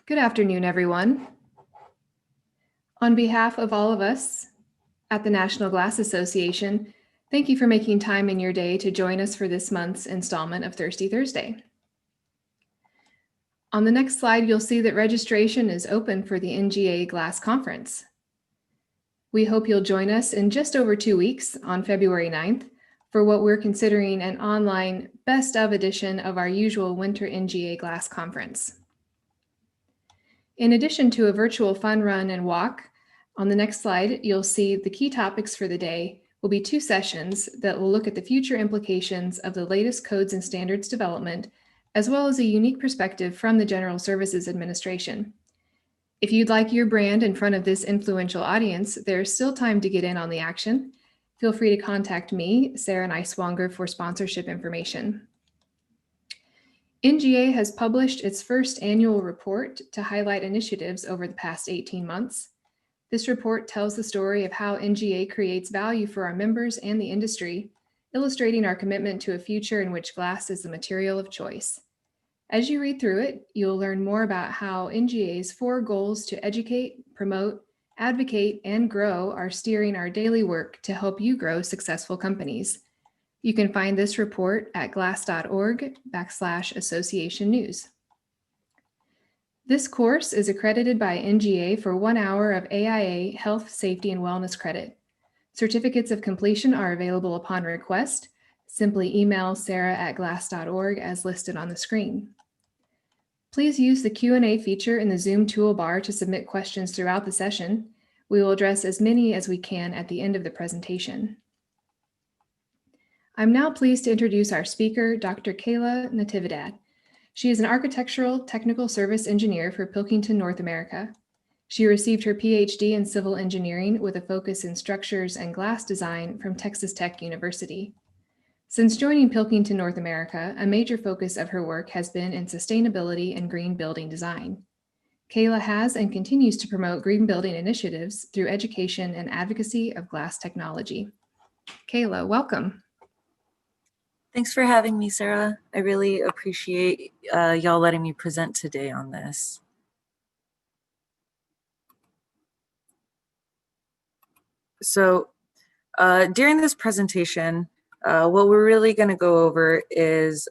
Good afternoon, everyone. On behalf of all of us at the National Glass Association, thank you for making time in your day to join us for this month's installment of Thirsty Thursday. On the next slide, you'll see that registration is open for the NGA Glass Conference. We hope you'll join us in just over 2 weeks on February 9th for what we're considering an online best of edition of our usual Winter NGA Glass Conference. In addition to a virtual fun run and walk, on the next slide, you'll see the key topics for the day will be 2 sessions that will look at the future implications of the latest codes and standards development, as well as a unique perspective from the General Services Administration. If you'd like your brand in front of this influential audience, there's still time to get in on the action. Feel free to contact me, Sarah Neiswanger, for sponsorship information. NGA has published its first annual report to highlight initiatives over the past 18 months. This report tells the story of how NGA creates value for our members and the industry, illustrating our commitment to a future in which glass is the material of choice. As you read through it, you'll learn more about how NGA's 4 goals to educate, promote, advocate, and grow are steering our daily work to help you grow successful companies. You can find this report at glass.org/association news. This course is accredited by NGA for 1 hour of AIA Health, Safety, and Wellness credit. Certificates of completion are available upon request. Simply email sarah@glass.org as listed on the screen. Please use the Q&A feature in the Zoom toolbar to submit questions throughout the session. We will address as many as we can at the end of the presentation. I'm now pleased to introduce our speaker, Dr. Kayla Natividad. She is an architectural technical service engineer for Pilkington, North America. She received her PhD in civil engineering with a focus in structures and glass design from Texas Tech University. Since joining Pilkington, North America, a major focus of her work has been in sustainability and green building design. Kayla has and continues to promote green building initiatives through education and advocacy of glass technology. Kayla, welcome. Thanks for having me, Sarah. I really appreciate y'all letting me present today on this. So during this presentation, what we're really going to go over is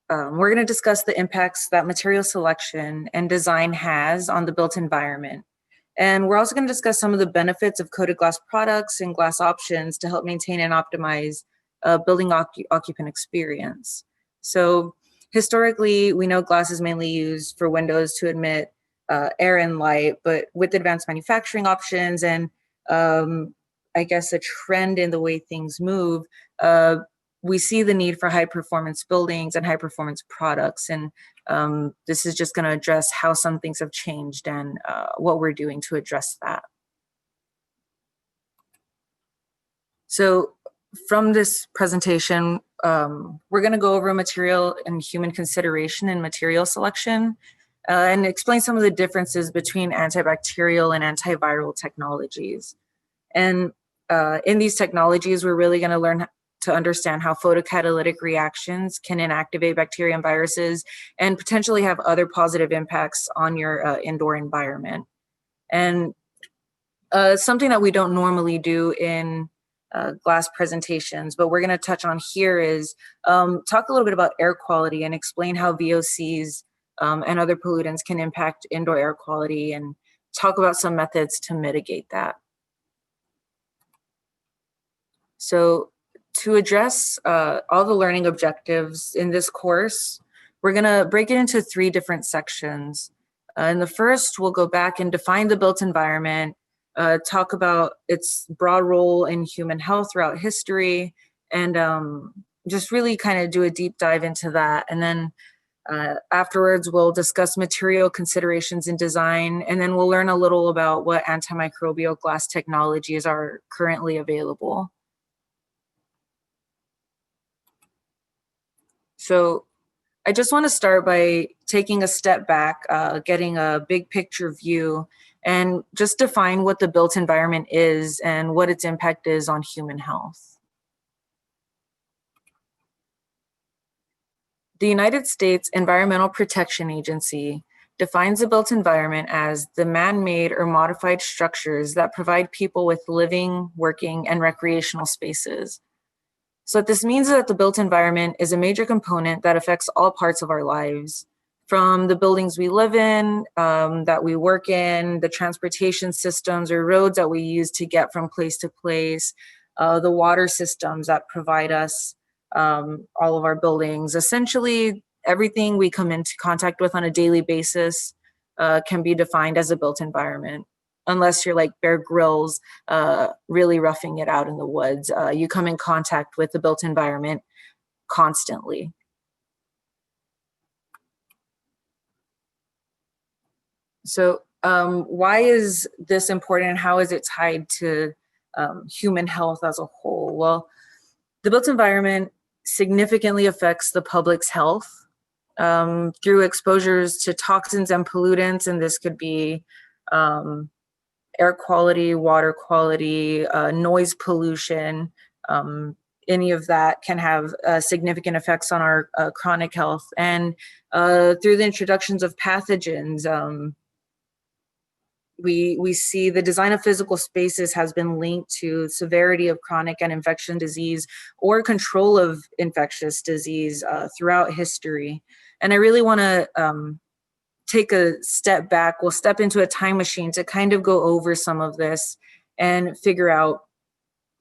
we're going to discuss the impacts that material selection and design has on the built environment. And we're also going to discuss some of the benefits of coated glass products and glass options to help maintain and optimize building occupant experience. So historically, we know glass is mainly used for windows to admit air and light, but with advanced manufacturing options and I guess a trend in the way things move, we see the need for high performance buildings and high performance products. And this is just going to address how some things have changed and what we're doing to address that. So from this presentation, we're going to go over material and human consideration and material selection and explain some of the differences between antibacterial and antiviral technologies. And in these technologies, we're really going to learn to understand how photocatalytic reactions can inactivate bacteria and viruses and potentially have other positive impacts on your indoor environment. And something that we don't normally do in glass presentations, but we're going to touch on here is talk a little bit about air quality and explain how VOCs and other pollutants can impact indoor air quality and talk about some methods to mitigate that. So to address all the learning objectives in this course, we're going to break it into 3 different sections. In the first, we'll go back and define the built environment, talk about its broad role in human health throughout history, and just really kind of do a deep dive into that. And then afterwards, we'll discuss material considerations in design, and then we'll learn a little about what antimicrobial glass technologies are currently available. So I just want to start by taking a step back, getting a big picture view, and just define what the built environment is and what its impact is on human health. The United States Environmental Protection Agency defines the built environment as the man-made or modified structures that provide people with living, working, and recreational spaces. So what this means is that the built environment is a major component that affects all parts of our lives, from the buildings we live in, that we work in, the transportation systems or roads that we use to get from place to place, the water systems that provide us all of our buildings. Essentially, everything we come into contact with on a daily basis can be defined as a built environment. Unless you're like Bear Grylls, really roughing it out in the woods, you come in contact with the built environment constantly. So why is this important and how is it tied to human health as a whole? Well, the built environment significantly affects the public's health through exposures to toxins and pollutants, and this could be air quality, water quality, noise pollution. Any of that can have significant effects on our chronic health. And through the introductions of pathogens, we see the design of physical spaces has been linked to severity of chronic and infection disease or control of infectious disease throughout history. And I really want to take a step back. We'll step into a time machine to kind of go over some of this and figure out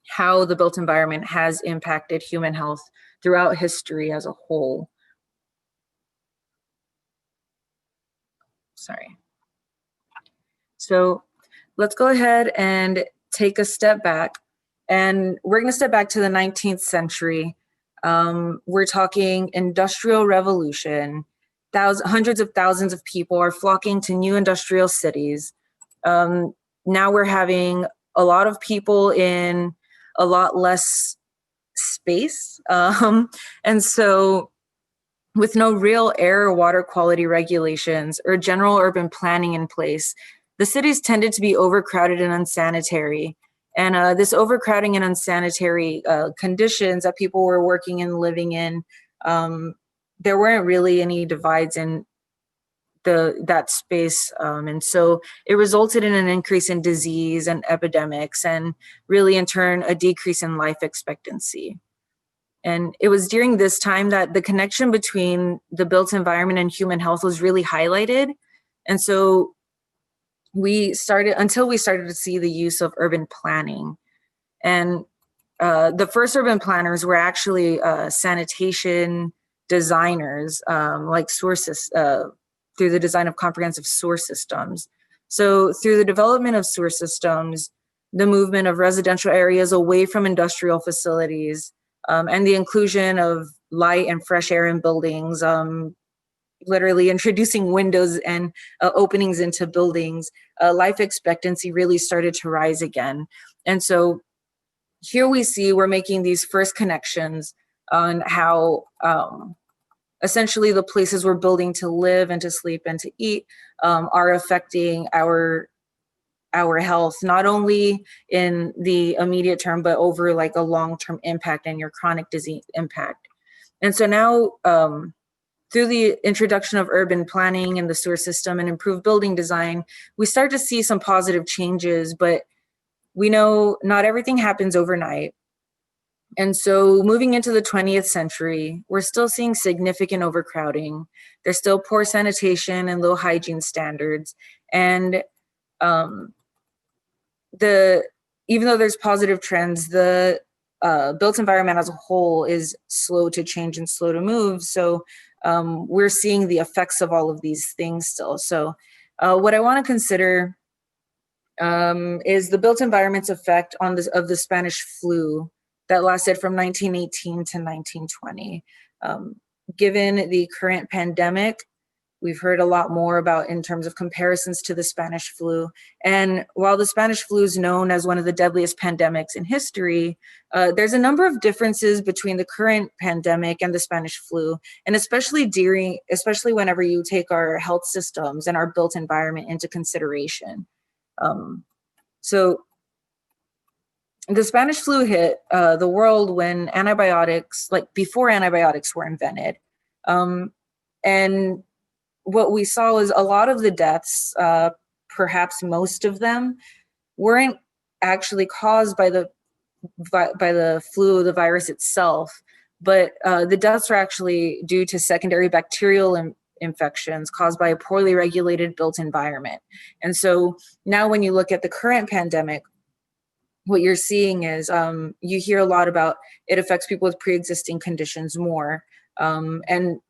how the built environment has impacted human health throughout history as a whole. Sorry. So let's go ahead and take a step back. And we're going to step back to the 19th century. We're talking Industrial Revolution. Hundreds of thousands of people are flocking to new industrial cities. Now we're having a lot of people in a lot less space. And so with no real air or water quality regulations or general urban planning in place, the cities tended to be overcrowded and unsanitary. And this overcrowding and unsanitary conditions that people were working and living in, there weren't really any divides in that space. And so it resulted in an increase in disease and epidemics, and really in turn, a decrease in life expectancy. And it was during this time that the connection between the built environment and human health was really highlighted. And so until we started to see the use of urban planning. And the first urban planners were actually sanitation designers, like through the design of comprehensive sewer systems. So through the development of sewer systems, the movement of residential areas away from industrial facilities, and the inclusion of light and fresh air in buildings, literally introducing windows and openings into buildings, life expectancy really started to rise again. And so here we see we're making these first connections on how essentially the places we're building to live and to sleep and to eat are affecting our health, not only in the immediate term, but over like a long-term impact and your chronic disease impact. And so now through the introduction of urban planning and the sewer system and improved building design, we start to see some positive changes, but we know not everything happens overnight. And so moving into the 20th century, we're still seeing significant overcrowding. There's still poor sanitation and low hygiene standards. And even though there's positive trends, the built environment as a whole is slow to change and slow to move. So we're seeing the effects of all of these things still. So what I want to consider is the built environment's effect on the Spanish flu that lasted from 1918 to 1920. Given the current pandemic, we've heard a lot more about in terms of comparisons to the Spanish flu. And while the Spanish flu is known as one of the deadliest pandemics in history, there's a number of differences between the current pandemic and the Spanish flu, and especially whenever you take our health systems and our built environment into consideration. So the Spanish flu hit the world when before antibiotics were invented. And what we saw was a lot of the deaths, perhaps most of them, weren't actually caused by the flu, the virus itself, but the deaths were actually due to secondary bacterial infections caused by a poorly regulated built environment. And so now when you look at the current pandemic, what you're seeing is you hear a lot about it affects people with pre-existing conditions more. And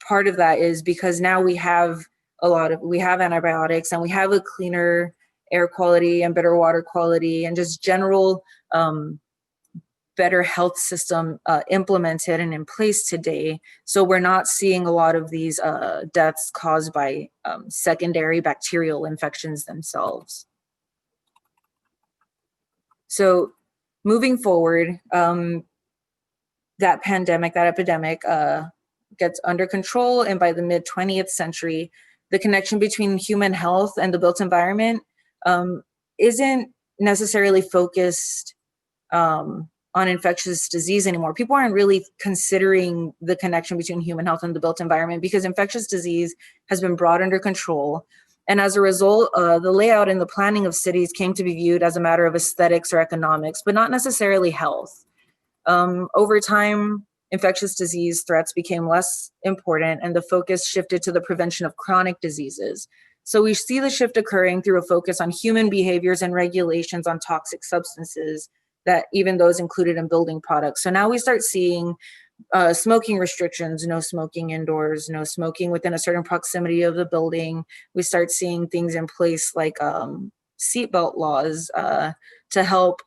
part of that is because now we have antibiotics and we have a cleaner air quality and better water quality and just general better health system implemented and in place today. So we're not seeing a lot of these deaths caused by secondary bacterial infections themselves. So moving forward, that epidemic gets under control, and by the mid-20th century, the connection between human health and the built environment isn't necessarily focused on infectious disease anymore. People aren't really considering the connection between human health and the built environment because infectious disease has been brought under control. And as a result, the layout and the planning of cities came to be viewed as a matter of aesthetics or economics, but not necessarily health. Over time, infectious disease threats became less important and the focus shifted to the prevention of chronic diseases. So we see the shift occurring through a focus on human behaviors and regulations on toxic substances, that even those included in building products. So now we start seeing smoking restrictions, no smoking indoors, no smoking within a certain proximity of the building. We start seeing things in place like seatbelt laws to help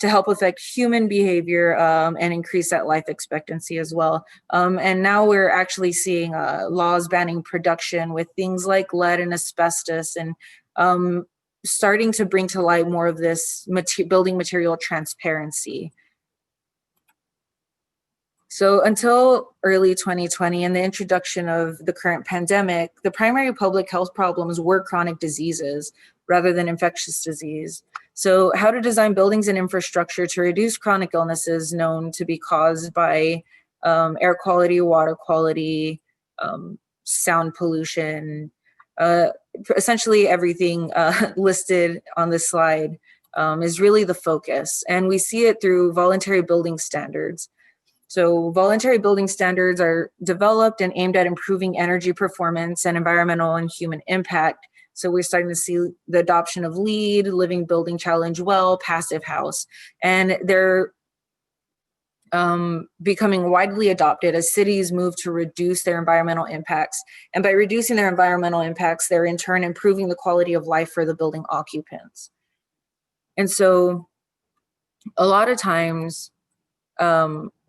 affect human behavior and increase that life expectancy as well. And now we're actually seeing laws banning production with things like lead and asbestos, and starting to bring to light more of this building material transparency. So until early 2020 and the introduction of the current pandemic, the primary public health problems were chronic diseases rather than infectious disease. So how to design buildings and infrastructure to reduce chronic illnesses known to be caused by air quality, water quality, sound pollution, essentially everything listed on this slide is really the focus. And we see it through voluntary building standards. So voluntary building standards are developed and aimed at improving energy performance and environmental and human impact. So we're starting to see the adoption of LEED, Living Building Challenge Well, Passive House, and they're becoming widely adopted as cities move to reduce their environmental impacts. And by reducing their environmental impacts, they're in turn improving the quality of life for the building occupants. And so a lot of times,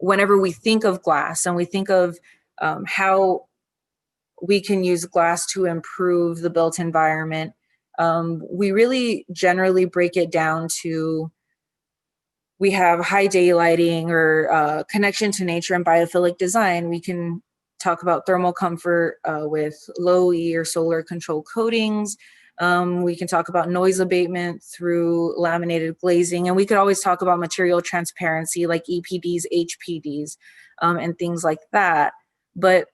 whenever we think of glass and we think of how we can use glass to improve the built environment, we really generally break it down to, we have high daylighting or connection to nature and biophilic design. We can talk about thermal comfort with low E or solar control coatings. We can talk about noise abatement through laminated glazing, and we could always talk about material transparency like EPDs, HPDs, and things like that. But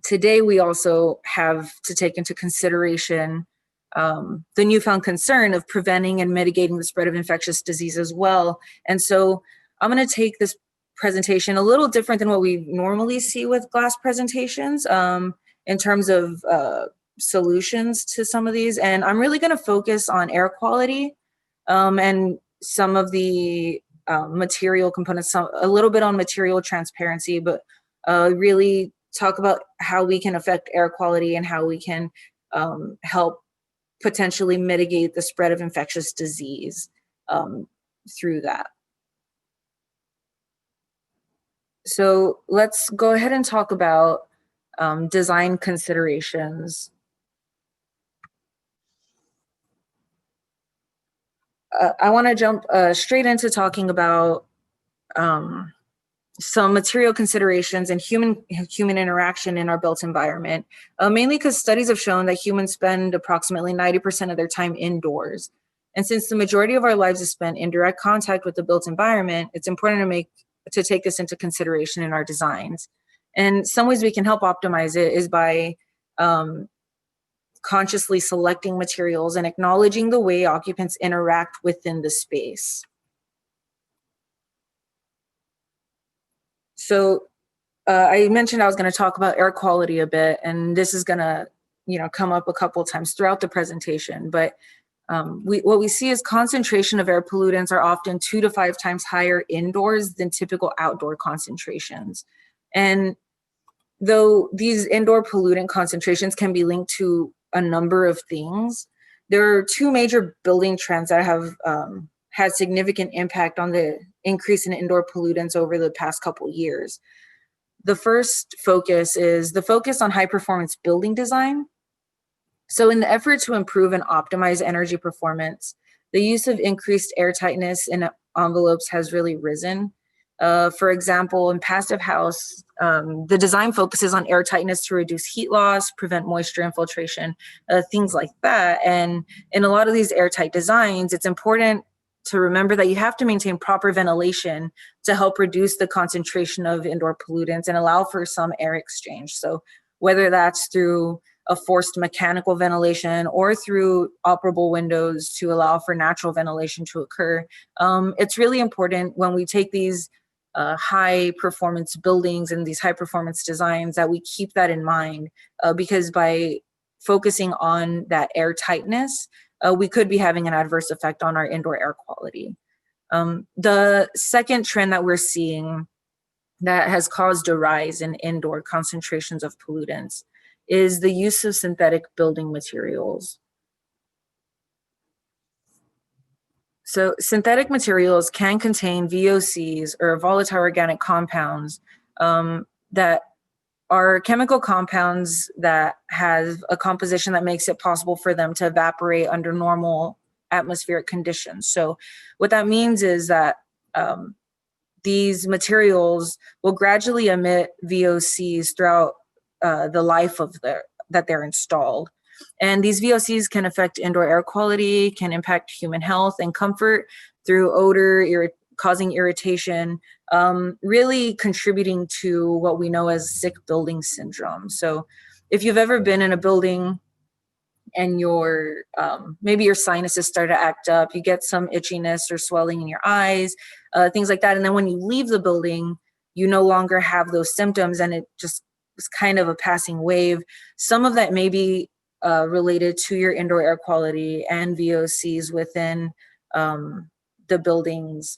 today we also have to take into consideration the newfound concern of preventing and mitigating the spread of infectious disease as well. And so I'm going to take this presentation a little different than what we normally see with glass presentations in terms of solutions to some of these. And I'm really going to focus on air quality and some of the material components, a little bit on material transparency, but really talk about how we can affect air quality and how we can help potentially mitigate the spread of infectious disease through that. So let's go ahead and talk about design considerations. I want to jump straight into talking about some material considerations and human interaction in our built environment, mainly because studies have shown that humans spend approximately 90% of their time indoors. And since the majority of our lives is spent in direct contact with the built environment, it's important to take this into consideration in our designs. And some ways we can help optimize it is by consciously selecting materials and acknowledging the way occupants interact within the space. So I mentioned I was going to talk about air quality a bit, and this is going to, come up a couple of times throughout the presentation. But what we see is concentration of air pollutants are often 2 to 5 times higher indoors than typical outdoor concentrations. And though these indoor pollutant concentrations can be linked to a number of things, there are 2 major building trends that have had significant impact on the increase in indoor pollutants over the past couple years. The first focus is the focus on high performance building design. So in the effort to improve and optimize energy performance, the use of increased air tightness in envelopes has really risen. For example, in passive house, the design focuses on air tightness to reduce heat loss, prevent moisture infiltration, things like that. And in a lot of these airtight designs, it's important to remember that you have to maintain proper ventilation to help reduce the concentration of indoor pollutants and allow for some air exchange. So whether that's through a forced mechanical ventilation or through operable windows to allow for natural ventilation to occur, it's really important when we take these high performance buildings and these high performance designs that we keep that in mind, because by focusing on that air tightness, we could be having an adverse effect on our indoor air quality. The second trend that we're seeing that has caused a rise in indoor concentrations of pollutants is the use of synthetic building materials. So synthetic materials can contain VOCs, or volatile organic compounds, that are chemical compounds that have a composition that makes it possible for them to evaporate under normal atmospheric conditions. So what that means is that these materials will gradually emit VOCs throughout the life of that they're installed. And these VOCs can affect indoor air quality, can impact human health and comfort through odor, causing irritation, really contributing to what we know as sick building syndrome. So if you've ever been in a building and your maybe your sinuses start to act up, you get some itchiness or swelling in your eyes, things like that. And then when you leave the building, you no longer have those symptoms and it just is kind of a passing wave. Some of that may be related to your indoor air quality and VOCs within the building's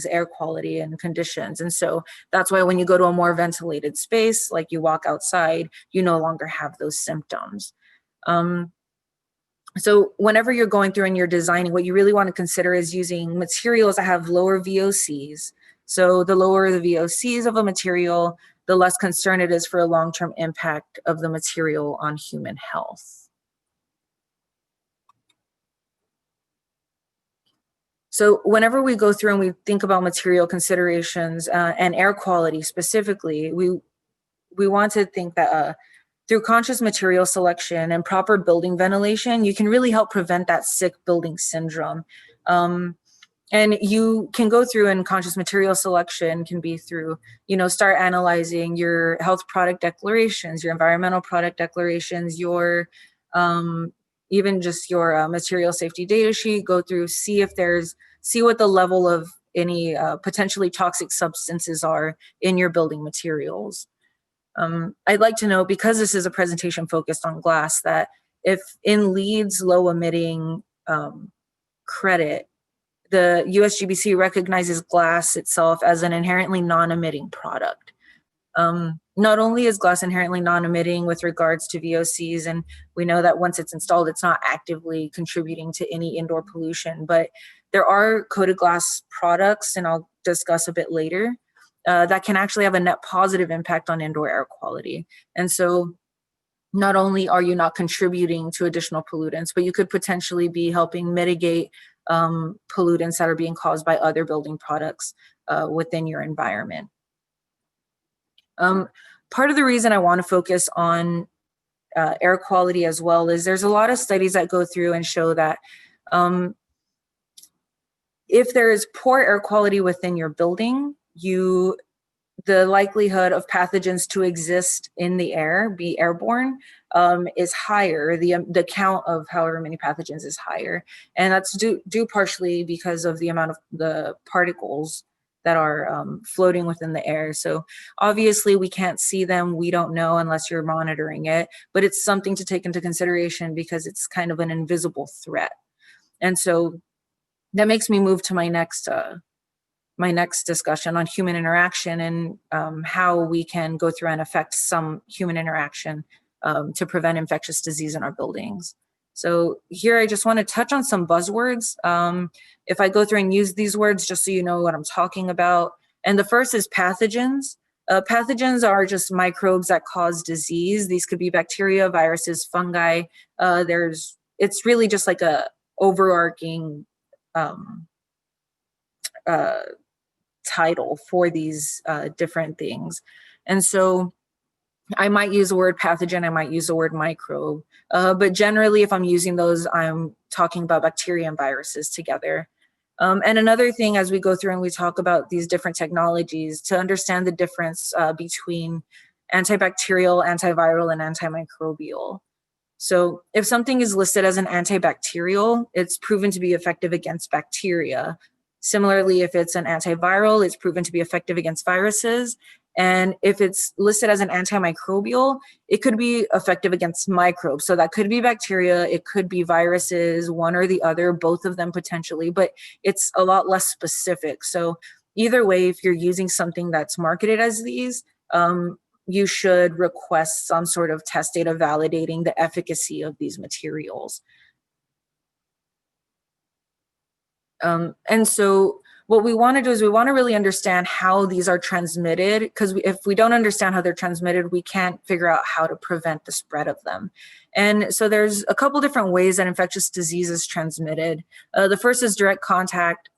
air quality and conditions. And so that's why when you go to a more ventilated space, like you walk outside, you no longer have those symptoms. So whenever you're going through and you're designing, what you really want to consider is using materials that have lower VOCs. So the lower the VOCs of a material, the less concern it is for a long-term impact of the material on human health. So whenever we go through and we think about material considerations and air quality specifically, we want to think that through conscious material selection and proper building ventilation, you can really help prevent that sick building syndrome. And you can go through, and conscious material selection can be through, start analyzing your health product declarations, your environmental product declarations, your even just your material safety data sheet. Go through, see what the level of any potentially toxic substances are in your building materials. I'd like to note, because this is a presentation focused on glass, that if in LEED's low emitting credit, the USGBC recognizes glass itself as an inherently non-emitting product. Not only is glass inherently non-emitting with regards to VOCs, and we know that once it's installed, it's not actively contributing to any indoor pollution, but there are coated glass products, and I'll discuss a bit later, that can actually have a net positive impact on indoor air quality. And so not only are you not contributing to additional pollutants, but you could potentially be helping mitigate pollutants that are being caused by other building products within your environment. Part of the reason I want to focus on air quality as well is there's a lot of studies that go through and show that if there is poor air quality within your building, you the likelihood of pathogens to exist in the air, be airborne, is higher. The count of however many pathogens is higher, and that's due partially because of the amount of the particles that are floating within the air. So obviously we can't see them, we don't know unless you're monitoring it, but it's something to take into consideration because it's kind of an invisible threat. And so that makes me move to my next discussion on human interaction and how we can go through and affect some human interaction to prevent infectious disease in our buildings. So here I just want to touch on some buzzwords. If I go through and use these words just so you know what I'm talking about. And the first is pathogens. Pathogens are just microbes that cause disease. These could be bacteria, viruses, fungi. It's really just like a overarching title for these different things. And so I might use the word pathogen, I might use the word microbe, but generally if I'm using those, I'm talking about bacteria and viruses together. And another thing as we go through and we talk about these different technologies, to understand the difference between antibacterial, antiviral, and antimicrobial. So if something is listed as an antibacterial, it's proven to be effective against bacteria. Similarly, if it's an antiviral, it's proven to be effective against viruses. And if it's listed as an antimicrobial, it could be effective against microbes. So that could be bacteria, it could be viruses, one or the other, both of them potentially, but it's a lot less specific. So either way, if you're using something that's marketed as these, you should request some sort of test data validating the efficacy of these materials. And so what we want to do is we want to really understand how these are transmitted, because if we don't understand how they're transmitted, we can't figure out how to prevent the spread of them. And so there's a couple different ways that infectious disease is transmitted. The first is direct contact,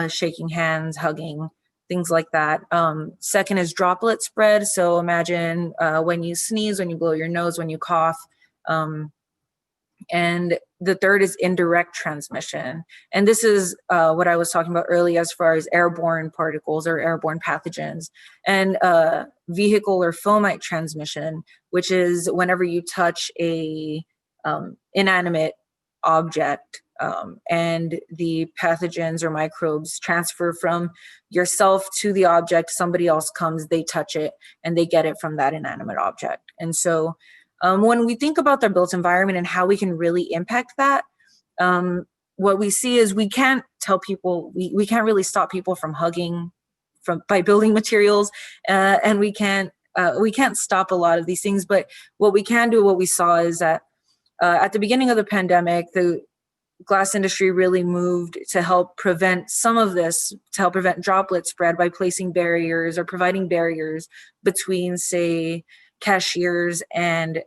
shaking hands, hugging, things like that. Second is droplet spread. So imagine when you sneeze, when you blow your nose, when you cough. And the third is indirect transmission. And this is what I was talking about earlier as far as airborne particles or airborne pathogens. And vehicle or fomite transmission, which is whenever you touch a inanimate object and the pathogens or microbes transfer from yourself to the object, somebody else comes, they touch it, and they get it from that inanimate object. And so when we think about the built environment and how we can really impact that, what we see is we can't tell people, we can't really stop people from hugging by building materials, and we can't stop a lot of these things. But what we can do, what we saw is that at the beginning of the pandemic, the glass industry really moved to help prevent some of this, to help prevent droplet spread by placing barriers or providing barriers between, say, cashiers and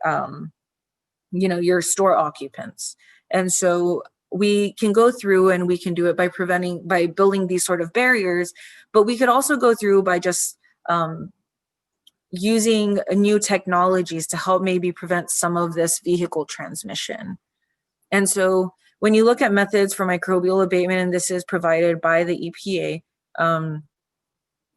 your store occupants. And so we can go through and we can do it by building these sort of barriers, but we could also go through by just using new technologies to help maybe prevent some of this vehicle transmission. And so when you look at methods for microbial abatement, and this is provided by the EPA,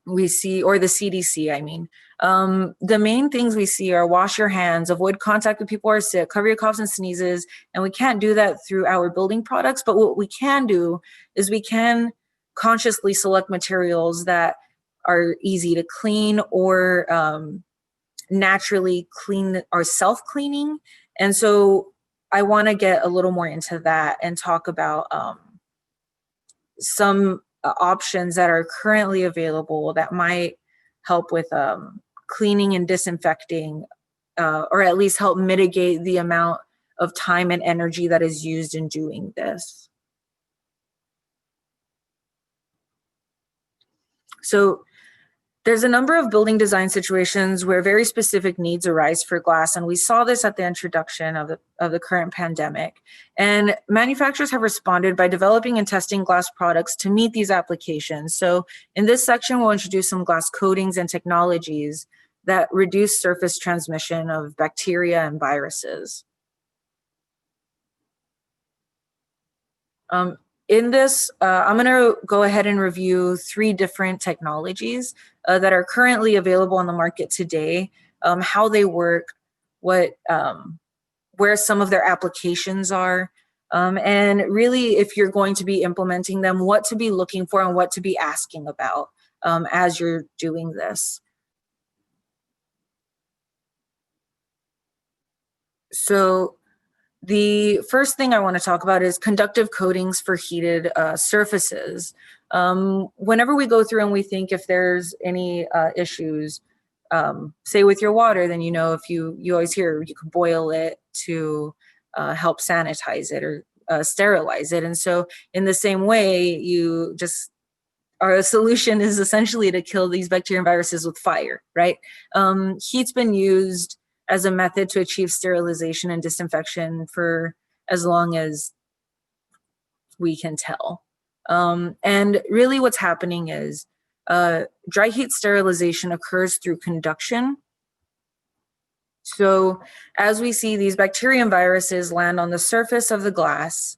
we see, or the CDC, I mean, the main things we see are wash your hands, avoid contact with people who are sick, cover your coughs and sneezes. And we can't do that through our building products, but what we can do is we can consciously select materials that are easy to clean or naturally clean or self-cleaning. And so I want to get a little more into that and talk about some options that are currently available that might help with cleaning and disinfecting, or at least help mitigate the amount of time and energy that is used in doing this. So there's a number of building design situations where very specific needs arise for glass, and we saw this at the introduction of the current pandemic. And manufacturers have responded by developing and testing glass products to meet these applications. So in this section, we'll introduce some glass coatings and technologies that reduce surface transmission of bacteria and viruses. in this, I'm going to go ahead and review 3 different technologies that are currently available on the market today, how they work, what where some of their applications are, and really, if you're going to be implementing them, what to be looking for and what to be asking about as you're doing this. So the first thing I want to talk about is conductive coatings for heated surfaces. Whenever we go through and we think if there's any issues, say with your water, then if you always hear you can boil it to help sanitize it or sterilize it. And so in the same way, our solution is essentially to kill these bacteria and viruses with fire, right? Heat's been used as a method to achieve sterilization and disinfection for as long as we can tell. And really what's happening is dry heat sterilization occurs through conduction. So as we see these bacteria and viruses land on the surface of the glass,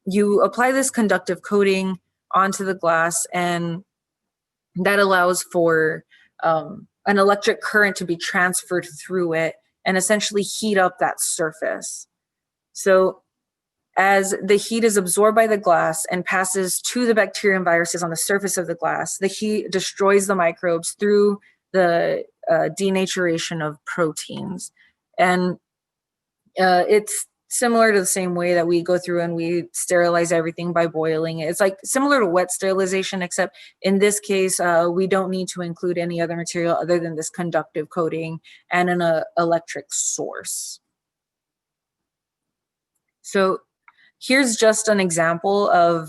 you apply this conductive coating onto the glass, and that allows for an electric current to be transferred through it and essentially heat up that surface. So as the heat is absorbed by the glass and passes to the bacteria and viruses on the surface of the glass, the heat destroys the microbes through the denaturation of proteins. And it's similar to the same way that we go through and we sterilize everything by boiling it. It's like similar to wet sterilization, except in this case, we don't need to include any other material other than this conductive coating and an electric source. So here's just an example of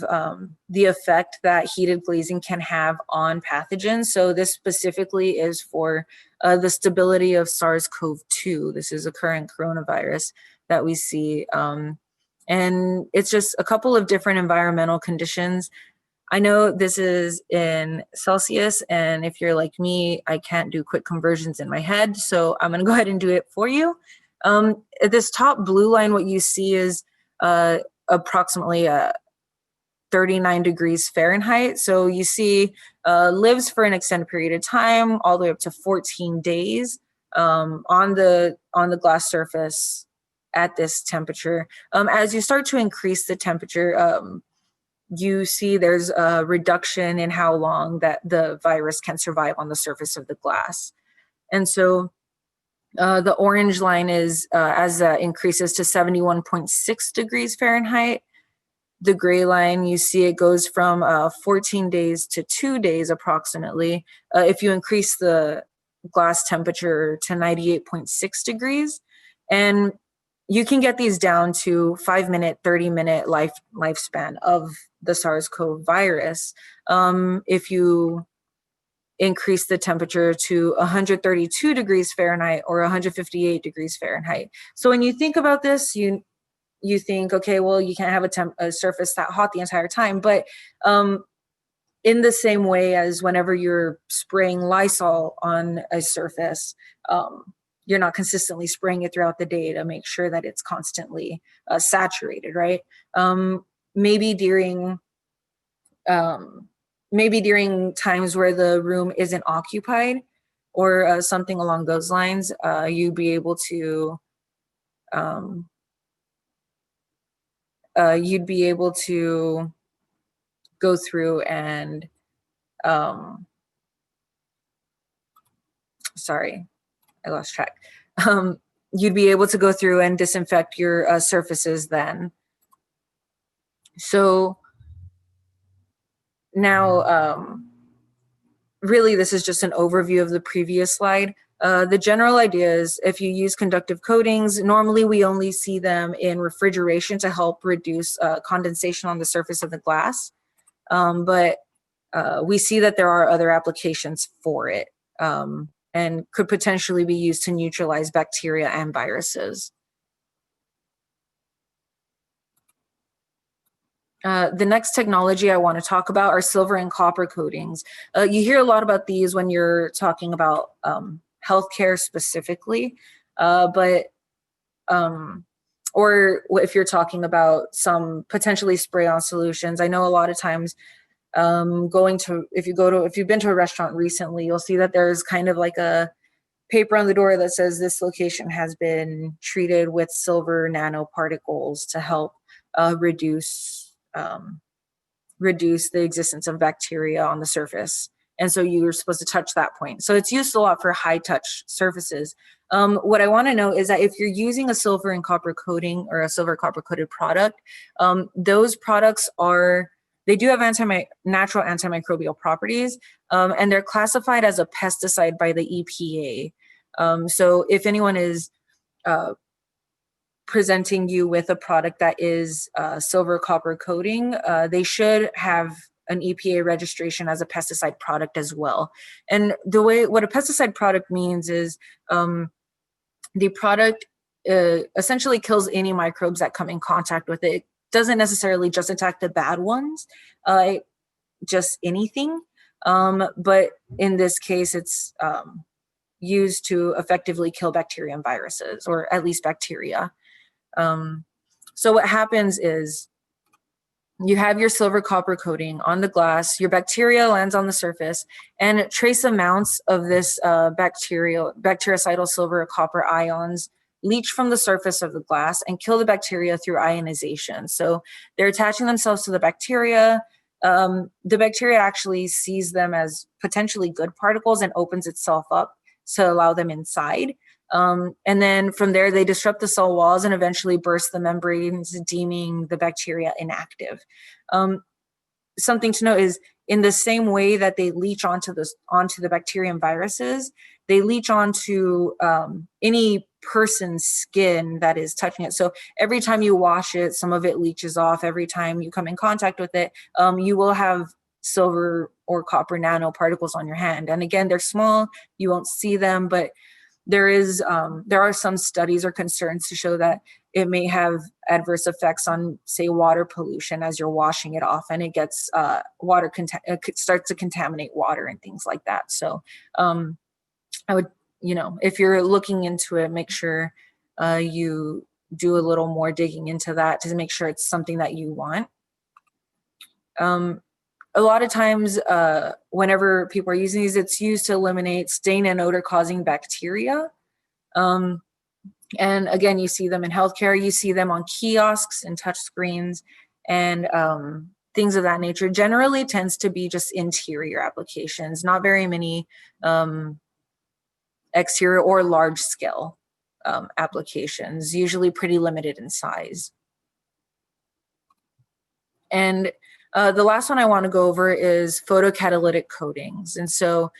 the effect that heated glazing can have on pathogens. So this specifically is for the stability of SARS-CoV-2. This is a current coronavirus that we see. And it's just a couple of different environmental conditions. I know this is in Celsius, and if you're like me, I can't do quick conversions in my head, so I'm gonna go ahead and do it for you. At this top blue line, what you see is approximately 39 degrees Fahrenheit. So you see lives for an extended period of time, all the way up to 14 days on the glass surface at this temperature. As you start to increase the temperature, you see there's a reduction in how long that the virus can survive on the surface of the glass. And so the orange line is as that increases to 71.6 degrees Fahrenheit. The gray line, you see it goes from 14 days to 2 days approximately. If you increase the glass temperature to 98.6 degrees, and you can get these down to 5-minute, 30-minute lifespan of the SARS-CoV virus. If you increase the temperature to 132 degrees Fahrenheit or 158 degrees Fahrenheit. So when you think about this, you think, okay, well, you can't have a surface that hot the entire time. But in the same way as whenever you're spraying Lysol on a surface, you're not consistently spraying it throughout the day to make sure that it's constantly saturated, right? Maybe during times where the room isn't occupied or something along those lines, you'd be able to go through and sorry, I lost track. You'd be able to go through and disinfect your surfaces then. So now, really, this is just an overview of the previous slide. The general idea is if you use conductive coatings, normally we only see them in refrigeration to help reduce condensation on the surface of the glass. But we see that there are other applications for it and could potentially be used to neutralize bacteria and viruses. The next technology I want to talk about are silver and copper coatings. You hear a lot about these when you're talking about healthcare specifically, but or if you're talking about some potentially spray-on solutions. I know a lot of times if you've been to a restaurant recently, you'll see that there's kind of like a paper on the door that says this location has been treated with silver nanoparticles to help reduce the existence of bacteria on the surface. And so you're supposed to touch that point. So it's used a lot for high touch surfaces. What I want to know is that if you're using a silver and copper coating or a silver copper coated product, those products they do have natural antimicrobial properties, and they're classified as a pesticide by the EPA. So if anyone is presenting you with a product that is silver copper coating, they should have an EPA registration as a pesticide product as well. And what a pesticide product means is the product essentially kills any microbes that come in contact with it. It doesn't necessarily just attack the bad ones, just anything. But in this case, it's used to effectively kill bacteria and viruses, or at least bacteria. So what happens is you have your silver copper coating on the glass, your bacteria lands on the surface, and trace amounts of this bactericidal silver or copper ions leach from the surface of the glass and kill the bacteria through ionization. So they're attaching themselves to the bacteria. The bacteria actually sees them as potentially good particles and opens itself up to allow them inside. And then from there, they disrupt the cell walls and eventually burst the membranes, deeming the bacteria inactive. Something to note is, in the same way that they leach onto the bacteria and viruses, they leach onto any person's skin that is touching it. So every time you wash it, some of it leaches off. Every time you come in contact with it, you will have silver or copper nanoparticles on your hand. And again, they're small, you won't see them, but there are some studies or concerns to show that it may have adverse effects on, say, water pollution as you're washing it off, and it gets it starts to contaminate water and things like that. So I would, if you're looking into it, make sure you do a little more digging into that to make sure it's something that you want. A lot of times, whenever people are using these, it's used to eliminate stain and odor causing bacteria. And again, you see them in healthcare, you see them on kiosks and touch screens and things of that nature. Generally tends to be just interior applications, not very many exterior or large scale applications, usually pretty limited in size. And the last one I want to go over is photocatalytic coatings. And so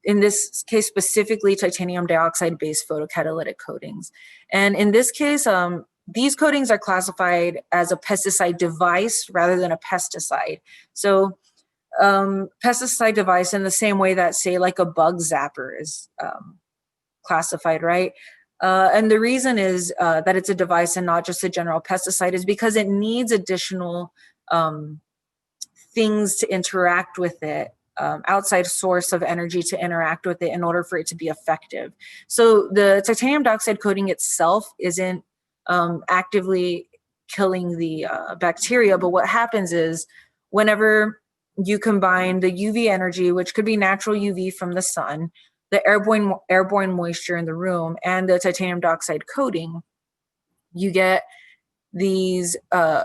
in this case, specifically titanium dioxide-based photocatalytic coatings. And in this case, these coatings are classified as a pesticide device rather than a pesticide. So pesticide device in the same way that, say, like a bug zapper is classified, right? And the reason is that it's a device and not just a general pesticide is because it needs additional things to interact with it, outside source of energy to interact with it in order for it to be effective. So the titanium dioxide coating itself isn't actively killing the bacteria, but what happens is whenever you combine the UV energy, which could be natural UV from the sun, the airborne moisture in the room, and the titanium dioxide coating, you get these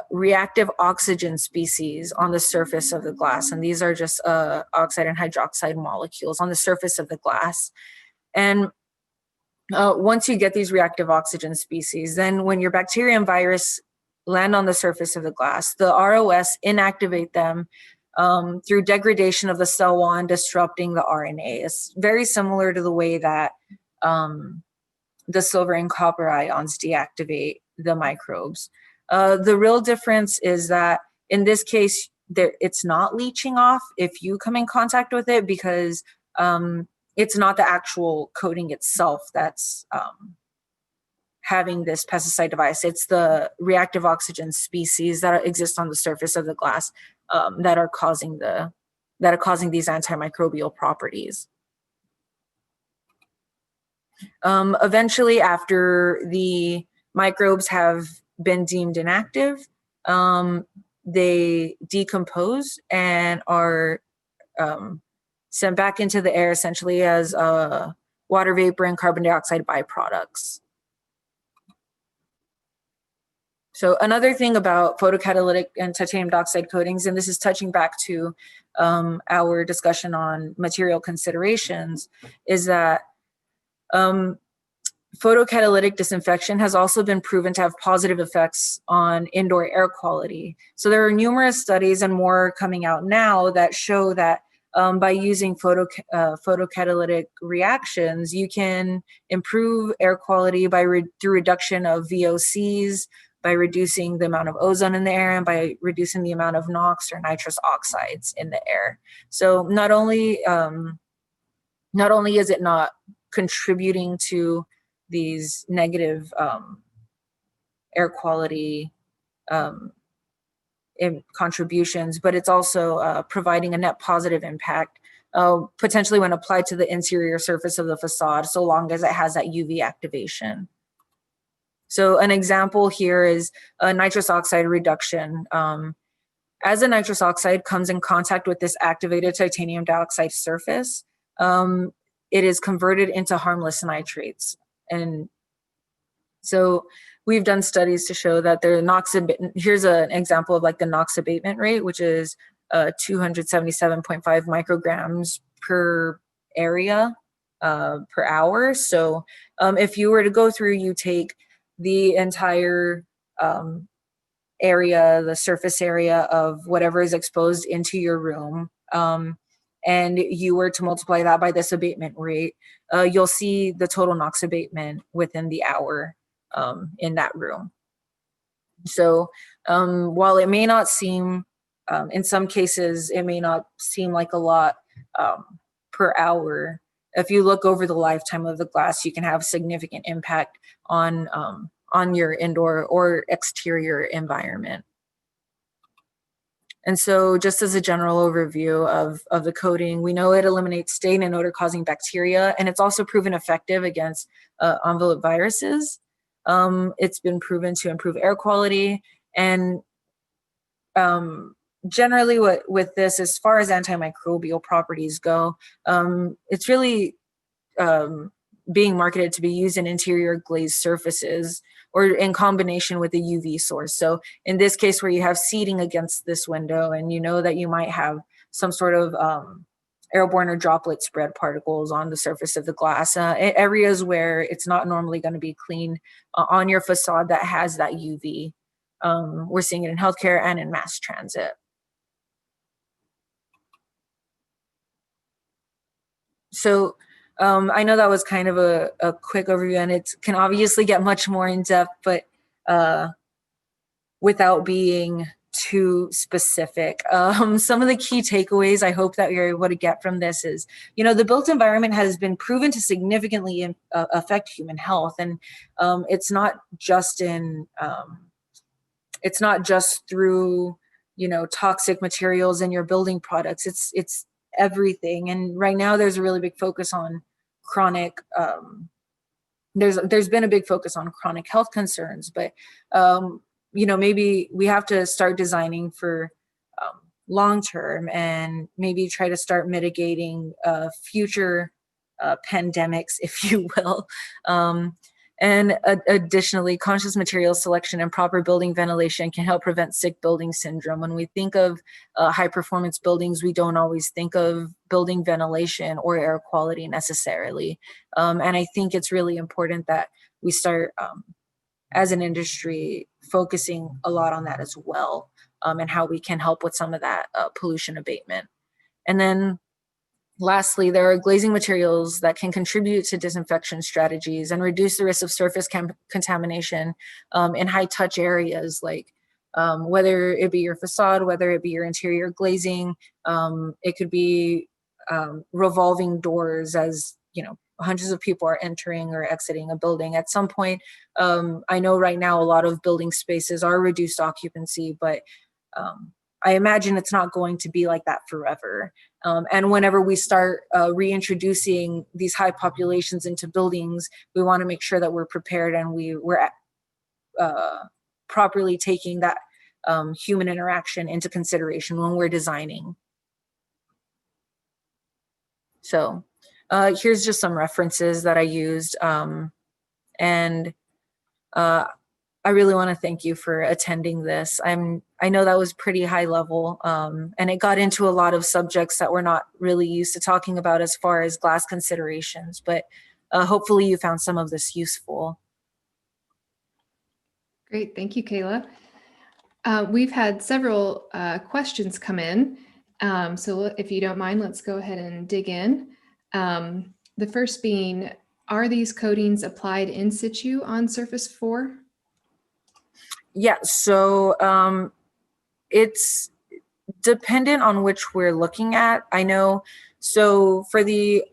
reactive oxygen species on the surface of the glass. And these are just oxide and hydroxide molecules on the surface of the glass. And once you get these reactive oxygen species, then when your bacteria and virus land on the surface of the glass, the ROS inactivate them through degradation of the cell wall and disrupting the RNA. It's very similar to the way that the silver and copper ions deactivate the microbes. The real difference is that in this case, it's not leaching off if you come in contact with it, because it's not the actual coating itself that's having this pesticide device. It's the reactive oxygen species that exist on the surface of the glass that are causing these antimicrobial properties. Eventually, after the microbes have been deemed inactive. They decompose and are sent back into the air essentially as water vapor and carbon dioxide byproducts. So another thing about photocatalytic and titanium dioxide coatings, and this is touching back to our discussion on material considerations, is that photocatalytic disinfection has also been proven to have positive effects on indoor air quality. So there are numerous studies and more coming out now that show that by using photocatalytic reactions, you can improve air quality through reduction of VOCs, by reducing the amount of ozone in the air, and by reducing the amount of NOx or nitrous oxides in the air. So not only is it not contributing to these negative air quality contributions, but it's also providing a net positive impact, potentially when applied to the interior surface of the facade, so long as it has that UV activation. So an example here is a nitrous oxide reduction. As the nitrous oxide comes in contact with this activated titanium dioxide surface, it is converted into harmless nitrates. And so we've done studies to show that the NOx, here's an example of like the NOx abatement rate, which is 277.5 micrograms per area per hour. So if you were to go through, you take the entire area, the surface area of whatever is exposed into your room, and you were to multiply that by this abatement rate, you'll see the total NOx abatement within the hour in that room. So while it may not seem, in some cases, it may not seem like a lot per hour, if you look over the lifetime of the glass, you can have significant impact on your indoor or exterior environment. And so just as a general overview of the coating, we know it eliminates stain and odor causing bacteria, and it's also proven effective against envelope viruses. It's been proven to improve air quality, and generally with this, as far as antimicrobial properties go, it's really being marketed to be used in interior glazed surfaces or in combination with a UV source. So in this case, where you have seating against this window and you know that you might have some sort of airborne or droplet spread particles on the surface of the glass, areas where it's not normally going to be clean on your facade that has that UV. We're seeing it in healthcare and in mass transit. So I know that was kind of a quick overview, and it can obviously get much more in depth, but without being too specific. Some of the key takeaways I hope that you're able to get from this is, the built environment has been proven to significantly affect human health, and it's not just through toxic materials in your building products. It's everything. And right now there's a really big focus on chronic there's been a big focus on chronic health concerns, but maybe we have to start designing for long term, and maybe try to start mitigating future pandemics, if you will. And additionally, conscious material selection and proper building ventilation can help prevent sick building syndrome. When we think of high performance buildings, we don't always think of building ventilation or air quality necessarily. And I think it's really important that we start, as an industry, focusing a lot on that as well, and how we can help with some of that pollution abatement. And then lastly, there are glazing materials that can contribute to disinfection strategies and reduce the risk of surface contamination in high touch areas, like whether it be your facade, whether it be your interior glazing. It could be revolving doors, as hundreds of people are entering or exiting a building at some point. I know right now a lot of building spaces are reduced occupancy, but I imagine it's not going to be like that forever. And whenever we start reintroducing these high populations into buildings, we want to make sure that we're prepared and we're properly taking that human interaction into consideration when we're designing. So here's just some references that I used. And I really want to thank you for attending this. I know that was pretty high level, and it got into a lot of subjects that we're not really used to talking about as far as glass considerations, but hopefully you found some of this useful. Great, thank you, Kayla. We've had several questions come in. So if you don't mind, let's go ahead and dig in. The first being, are these coatings applied in situ on surface 4? Yeah, so it's dependent on which we're looking at. I know, so for the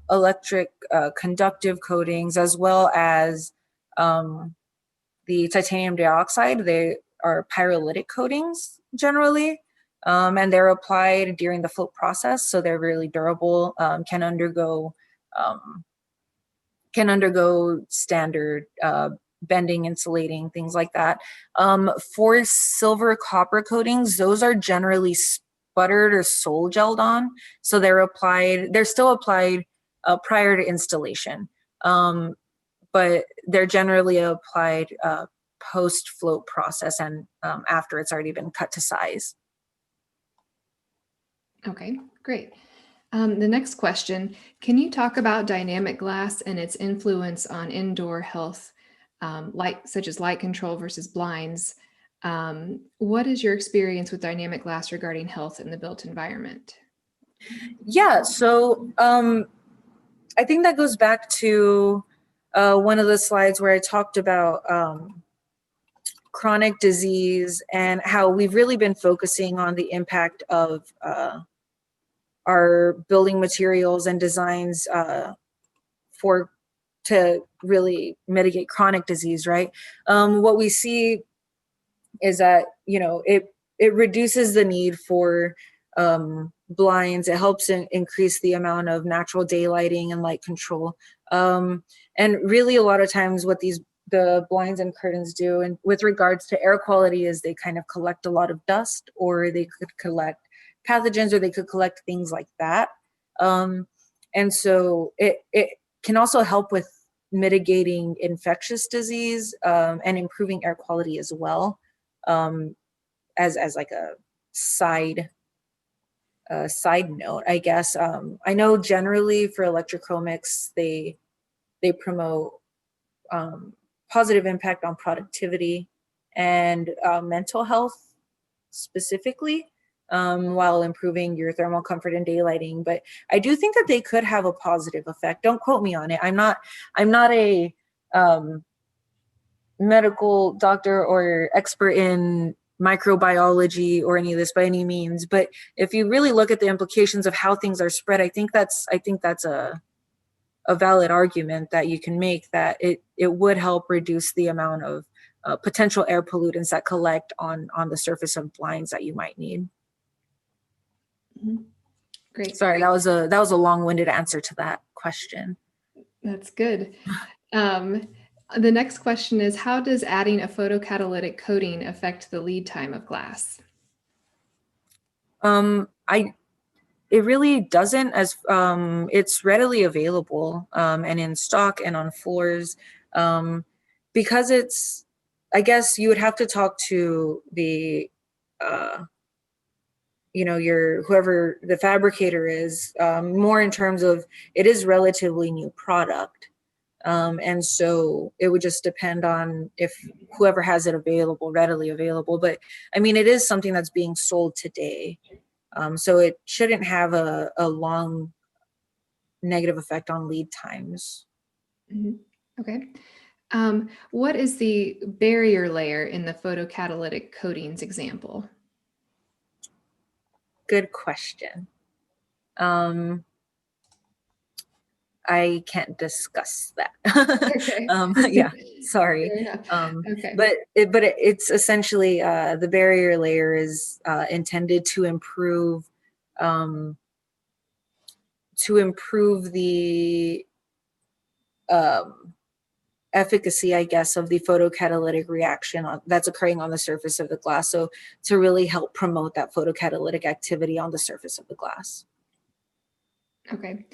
electric conductive coatings, as well as the titanium dioxide, they are pyrolytic coatings generally, and they're applied during the float process, so they're really durable, can undergo standard bending, insulating, things like that. For silver copper coatings, those are generally sputtered or sol gelled on, so they're still applied prior to installation, but they're generally applied post float process and after it's already been cut to size. Okay, great. The next question, can you talk about dynamic glass and its influence on indoor health, such as light control versus blinds? What is your experience with dynamic glass regarding health in the built environment? Yeah, so I think that goes back to one of the slides where I talked about chronic disease and how we've really been focusing on the impact of our building materials and designs to really mitigate chronic disease, right? What we see is that, it reduces the need for blinds. It helps increase the amount of natural daylighting and light control. And really a lot of times what the blinds and curtains do, and with regards to air quality, is they kind of collect a lot of dust, or they could collect pathogens, or they could collect things like that. And so it can also help with mitigating infectious disease and improving air quality as well, as like a side note, I guess. I know generally for electrochromics, they promote positive impact on productivity and mental health specifically, while improving your thermal comfort and daylighting. But I do think that they could have a positive effect. Don't quote me on it. I'm not a medical doctor or expert in microbiology or any of this by any means, but if you really look at the implications of how things are spread, I think that's a valid argument that you can make, that it would help reduce the amount of potential air pollutants that collect on the surface of blinds that you might need. Mm-hmm. Great. Sorry, that was a long-winded answer to that question. That's good. The next question is, how does adding a photocatalytic coating affect the lead time of glass? It really doesn't, as it's readily available and in stock and on floors, because it's, I guess you would have to talk to the whoever the fabricator is, more in terms of, it is relatively new product. And so it would just depend on if whoever has it readily available. But I mean, it is something that's being sold today. So it shouldn't have a long negative effect on lead times. Mm-hmm. Okay. What is the barrier layer in the photocatalytic coatings example? Good question. I can't discuss that. Okay. Yeah, sorry. Okay. But it's essentially the barrier layer is intended to improve the efficacy, I guess, of the photocatalytic reaction that's occurring on the surface of the glass. So to really help promote that photocatalytic activity on the surface of the glass. Okay.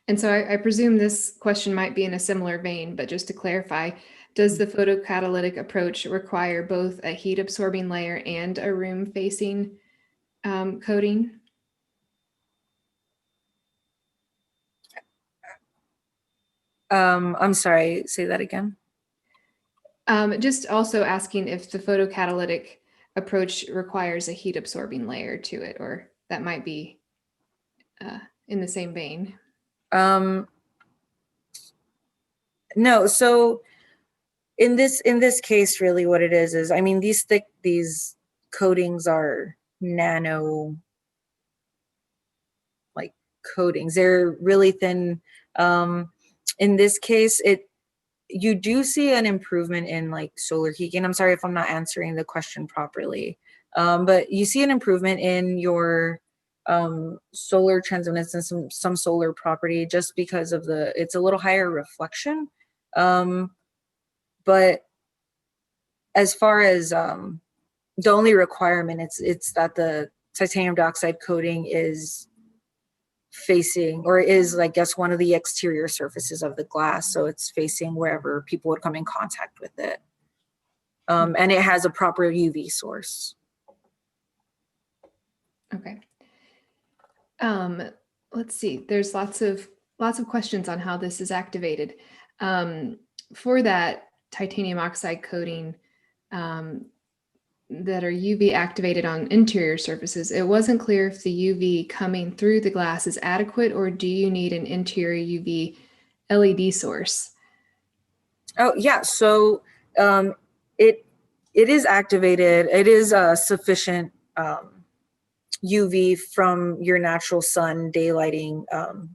And so I presume this question might be in a similar vein, but just to clarify, does the photocatalytic approach require both a heat absorbing layer and a room facing coating? I'm sorry, say that again. Just also asking if the photocatalytic approach requires a heat absorbing layer to it, or that might be in the same vein. No, so in this case, really what it is, I mean, these coatings are nano like coatings. They're really thin. In this case, you do see an improvement in like solar heating. I'm sorry if I'm not answering the question properly, but you see an improvement in your solar transmittance and some solar property just because of it's a little higher reflection. But as far as the only requirement, it's that the titanium dioxide coating is facing, or is, I guess, one of the exterior surfaces of the glass. So it's facing wherever people would come in contact with it. And it has a proper UV source. Okay. Let's see. There's lots of questions on how this is activated. For that titanium oxide coating that are UV activated on interior surfaces, it wasn't clear if the UV coming through the glass is adequate, or do you need an interior UV LED source? Oh yeah, so it is activated. It is sufficient UV from your natural sun daylighting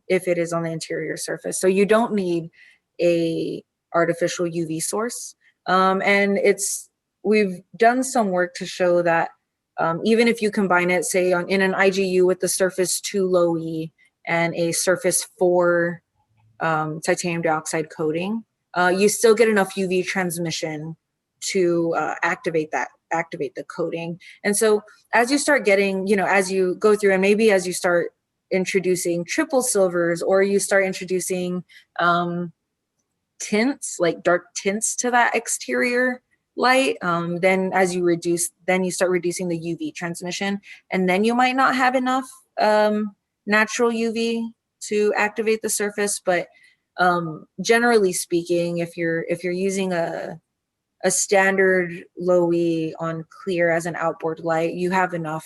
if it is on the interior surface. So you don't need a artificial UV source. And we've done some work to show that even if you combine it, say in an IGU with the surface 2 low E and a surface 4 titanium dioxide coating, you still get enough UV transmission to activate the coating. And so as you start getting, as you go through, and maybe as you start introducing triple silvers, or you start introducing tints, like dark tints to that exterior light, then you start reducing the UV transmission, and then you might not have enough natural UV to activate the surface. But generally speaking, if you're using a standard low E on clear as an outboard light, you have enough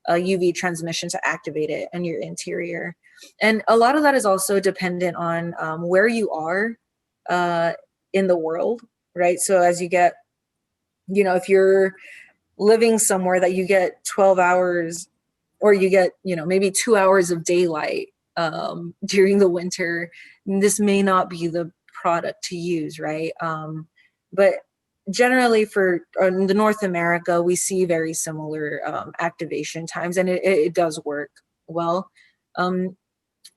UV transmission to activate it in your interior. And a lot of that is also dependent on where you are in the world, right? So as you get, if you're living somewhere that you get 12 hours, or you get, maybe 2 hours of daylight during the winter, this may not be the product to use, right? But generally for the North America, we see very similar activation times, and it does work well.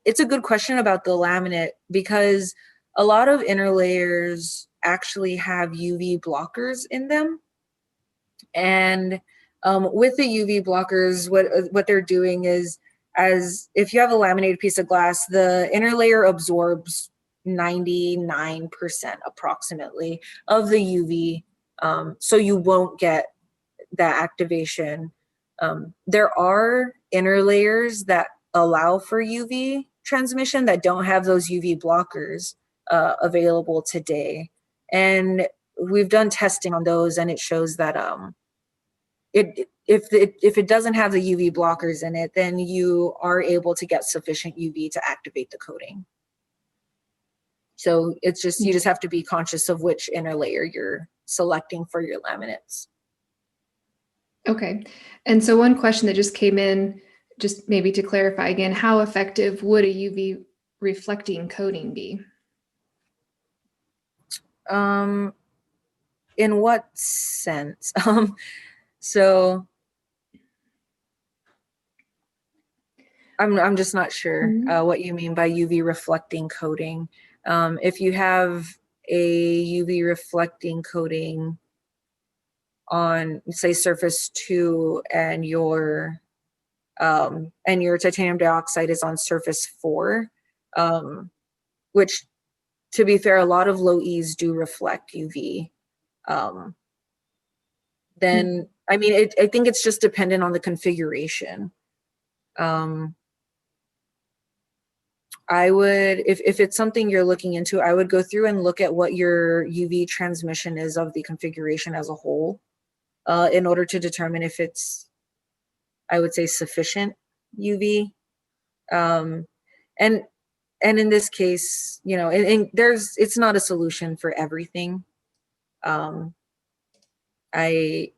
It's a good question about the laminate, because a lot of inner layers actually have UV blockers in them. And with the UV blockers, what they're doing is, as if you have a laminated piece of glass, the inner layer absorbs 99% approximately of the UV, so you won't get that activation. There are inner layers that allow for UV transmission that don't have those UV blockers available today, and we've done testing on those, and it shows that if it doesn't have the UV blockers in it, then you are able to get sufficient UV to activate the coating. So it's just, you just have to be conscious of which inner layer you're selecting for your laminates. Okay. And so one question that just came in, just maybe to clarify again, how effective would a UV reflecting coating be? In what sense? So I'm just not sure what you mean by UV reflecting coating. If you have a UV reflecting coating on, say, surface 2, and your titanium dioxide is on surface 4, which, to be fair, a lot of low E's do reflect UV. Then, I mean, I think it's just dependent on the configuration. I would, if it's something you're looking into, I would go through and look at what your UV transmission is of the configuration as a whole, in order to determine if it's, I would say, sufficient UV. And in this case, you know, and it's not a solution for everything. I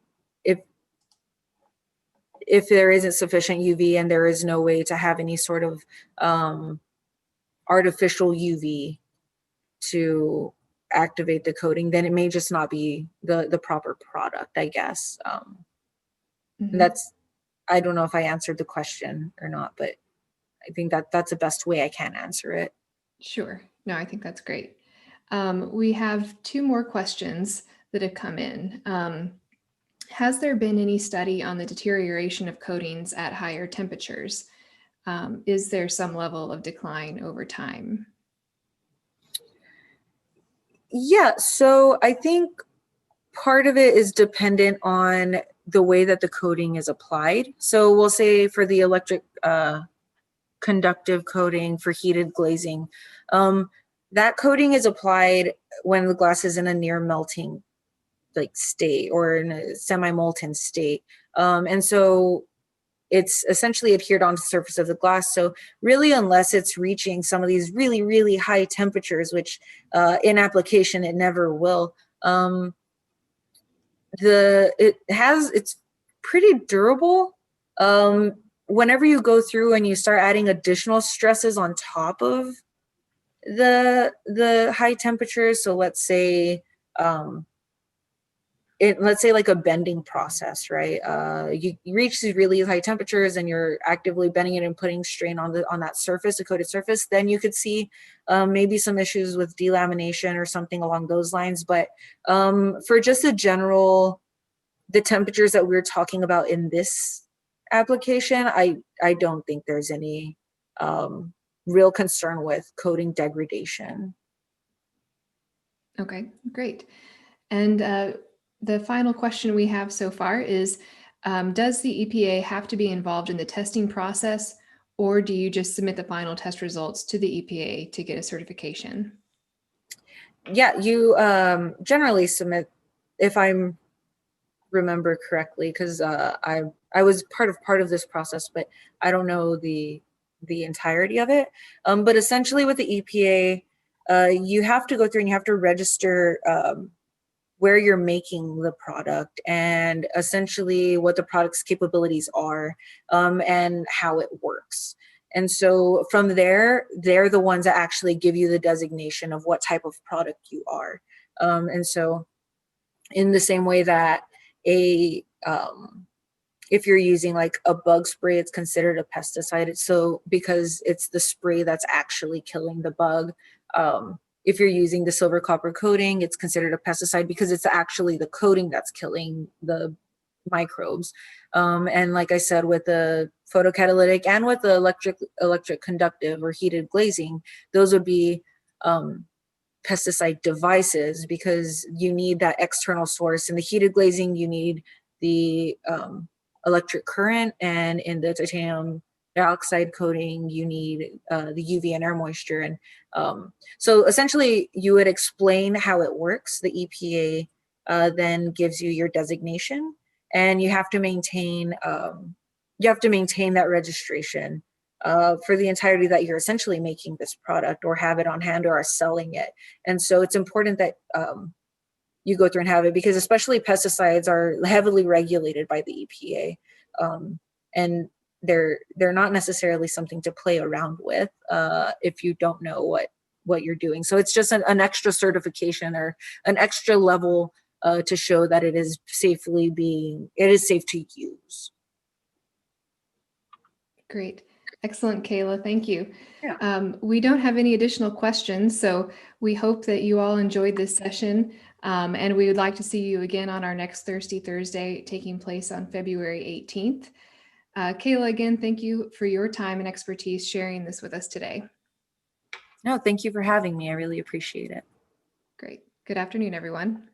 if there isn't sufficient UV and there is no way to have any sort of artificial UV to activate the coating, then it may just not be the proper product, I guess. And that's, I don't know if I answered the question or not, but I think that's the best way I can answer it. Sure. No, I think that's great. We have 2 more questions that have come in. Has there been any study on the deterioration of coatings at higher temperatures? Is there some level of decline over time? Yeah, so I think part of it is dependent on the way that the coating is applied. So we'll say for the electric conductive coating for heated glazing, that coating is applied when the glass is in a near melting like state or in a semi-molten state. And so it's essentially adhered onto the surface of the glass. So really, unless it's reaching some of these really, really high temperatures, which in application it never will, it's pretty durable. Whenever you go through and you start adding additional stresses on top of the high temperatures, so let's say like a bending process, right? You reach these really high temperatures and you're actively bending it and putting strain on that surface, the coated surface, then you could see maybe some issues with delamination or something along those lines. But for just the temperatures that we're talking about in this application, I don't think there's any real concern with coating degradation. Okay, great. And the final question we have so far is, does the EPA have to be involved in the testing process, or do you just submit the final test results to the EPA to get a certification? Yeah, you generally submit, if I'm remember correctly, because I was part of this process, but I don't know the entirety of it. But essentially, with the EPA, you have to go through and you have to register where you're making the product and essentially what the product's capabilities are, and how it works. And so from there, they're the ones that actually give you the designation of what type of product you are. And so in the same way that a if you're using like a bug spray, it's considered a pesticide. So because it's the spray that's actually killing the bug. If you're using the silver copper coating, it's considered a pesticide because it's actually the coating that's killing the microbes. And like I said, with the photocatalytic and with the electric conductive or heated glazing, those would be pesticide devices because you need that external source. In the heated glazing, you need the electric current, and in the titanium dioxide coating, you need the UV and air moisture. And so essentially, you would explain how it works. The EPA then gives you your designation, and you have to maintain that registration for the entirety that you're essentially making this product or have it on hand or are selling it. And so it's important that you go through and have it, because especially pesticides are heavily regulated by the EPA, and they're not necessarily something to play around with if you don't know what you're doing. So it's just an extra certification or an extra level to show that it is safe to use. Great. Excellent, Kayla. Thank you. Yeah. We don't have any additional questions, so we hope that you all enjoyed this session. And we would like to see you again on our next Thursday, taking place on February 18th. Kayla, again, thank you for your time and expertise sharing this with us today. No, thank you for having me. I really appreciate it. Great. Good afternoon, everyone.